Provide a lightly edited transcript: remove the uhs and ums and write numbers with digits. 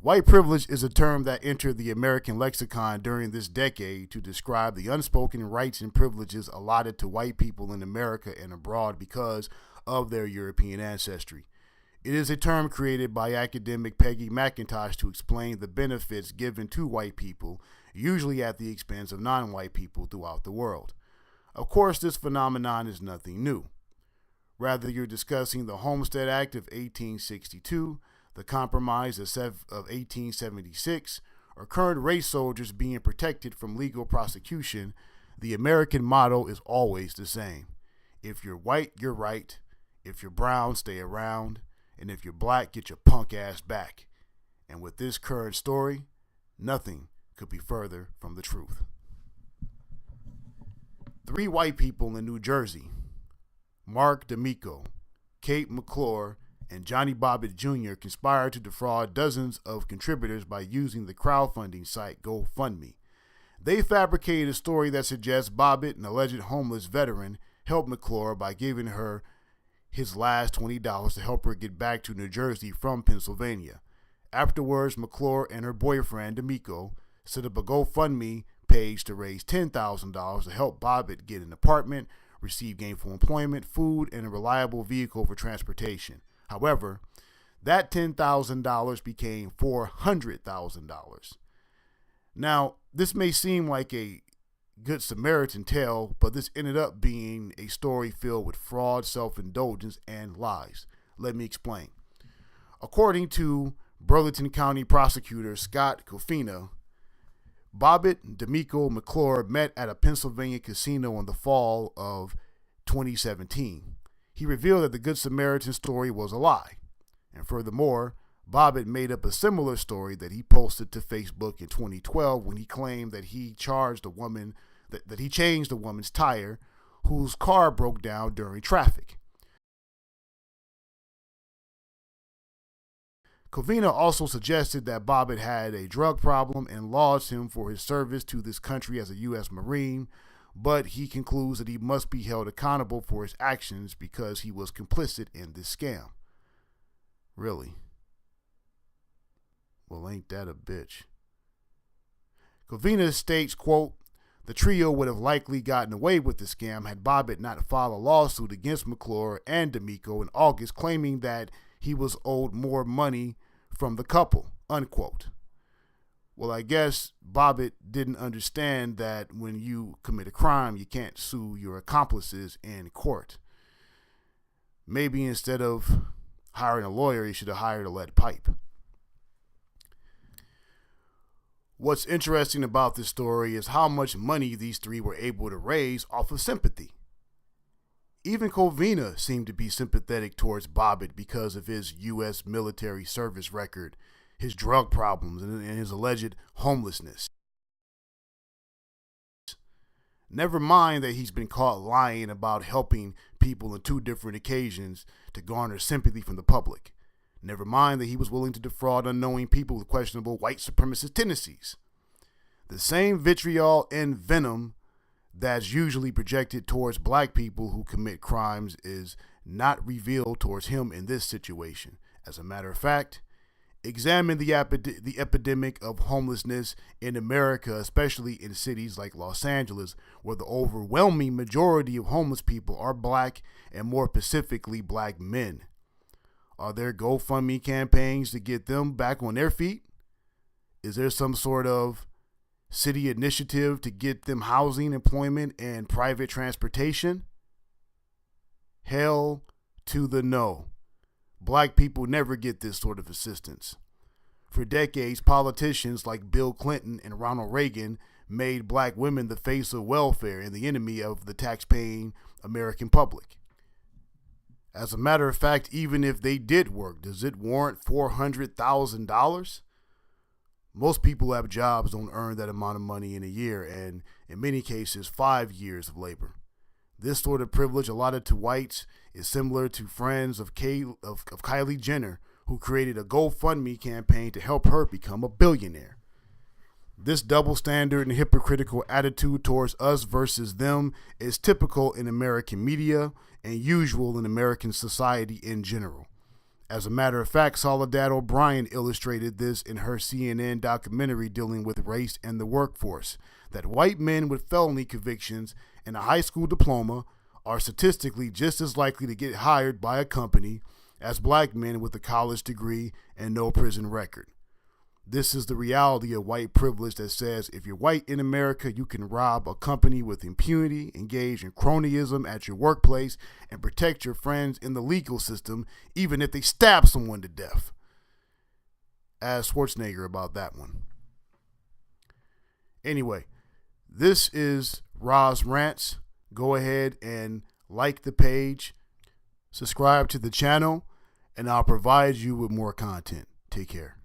White privilege is a term that entered the American lexicon during this decade to describe the unspoken rights and privileges allotted to white people in America and abroad because of their European ancestry. It is a term created by academic Peggy McIntosh to explain the benefits given to white people, usually at the expense of non-white people throughout the world. Of course, this phenomenon is nothing new. Rather, you're discussing the Homestead Act of 1862, the Compromise of 1876, or current race soldiers being protected from legal prosecution, the American motto is always the same. If you're white, you're right. If you're brown, stay around. And if you're black, get your punk ass back. And with this current story, nothing could be further from the truth. 3 white people in New Jersey, Mark D'Amico, Kate McClure, and Johnny Bobbitt Jr. conspired to defraud dozens of contributors by using the crowdfunding site Gofundme. They fabricated a story that suggests Bobbitt, an alleged homeless veteran, helped McClure by giving her his last $20 to help her get back to New Jersey from Pennsylvania. Afterwards, McClure and her boyfriend, D'Amico, set up a GoFundMe page to raise $10,000 to help Bobbitt get an apartment, receive gainful employment, food, and a reliable vehicle for transportation. However, that $10,000 became $400,000. Now, this may seem like a Good Samaritan tale, but this ended up being a story filled with fraud, self-indulgence, and lies. Let me explain. According to Burlington County Prosecutor Scott Gofundme, Bobbitt, D'Amico, McClure met at a Pennsylvania casino in the fall of 2017. He revealed that the Good Samaritan story was a lie. And furthermore, Bobbitt made up a similar story that he posted to Facebook in 2012 when he claimed that he changed a woman's tire whose car broke down during traffic. Covina also suggested that Bobbitt had a drug problem and lauded him for his service to this country as a U.S. Marine, but he concludes that he must be held accountable for his actions because he was complicit in this scam. Really? Well, ain't that a bitch? Covina states, quote, the trio would have likely gotten away with the scam had Bobbitt not filed a lawsuit against McClure and D'Amico in August claiming that he was owed more money from the couple, unquote. Well, I guess Bobbitt didn't understand that when you commit a crime, you can't sue your accomplices in court. Maybe instead of hiring a lawyer, he should have hired a lead pipe. What's interesting about this story is how much money these 3 were able to raise off of sympathy. Even Covina seemed to be sympathetic towards Bobbitt because of his U.S. military service record, his drug problems, and his alleged homelessness. Never mind that he's been caught lying about helping people on 2 different occasions to garner sympathy from the public. Never mind that he was willing to defraud unknowing people with questionable white supremacist tendencies. The same vitriol and venom that's usually projected towards black people who commit crimes is not revealed towards him in this situation. As a matter of fact, examine the epidemic of homelessness in America, especially in cities like Los Angeles, where the overwhelming majority of homeless people are black and more specifically black men. Are there GoFundMe campaigns to get them back on their feet? Is there some sort of city initiative to get them housing, employment, and private transportation? Hell to the no. Black people never get this sort of assistance. For decades, politicians like Bill Clinton and Ronald Reagan made black women the face of welfare and the enemy of the tax-paying American public. As a matter of fact, even if they did work, does it warrant $400,000? Most people who have jobs don't earn that amount of money in a year, and in many cases, 5 years of labor. This sort of privilege allotted to whites is similar to friends of Kylie Jenner, who created a GoFundMe campaign to help her become a billionaire. This double standard and hypocritical attitude towards us versus them is typical in American media and usual in American society in general. As a matter of fact, Soledad O'Brien illustrated this in her CNN documentary dealing with race and the workforce, that white men with felony convictions and a high school diploma are statistically just as likely to get hired by a company as black men with a college degree and no prison record. This is the reality of white privilege that says if you're white in America, you can rob a company with impunity, engage in cronyism at your workplace, and protect your friends in the legal system, even if they stab someone to death. Ask Schwarzenegger about that one. Anyway, this is Roz Rants. Go ahead and like the page, subscribe to the channel, and I'll provide you with more content. Take care.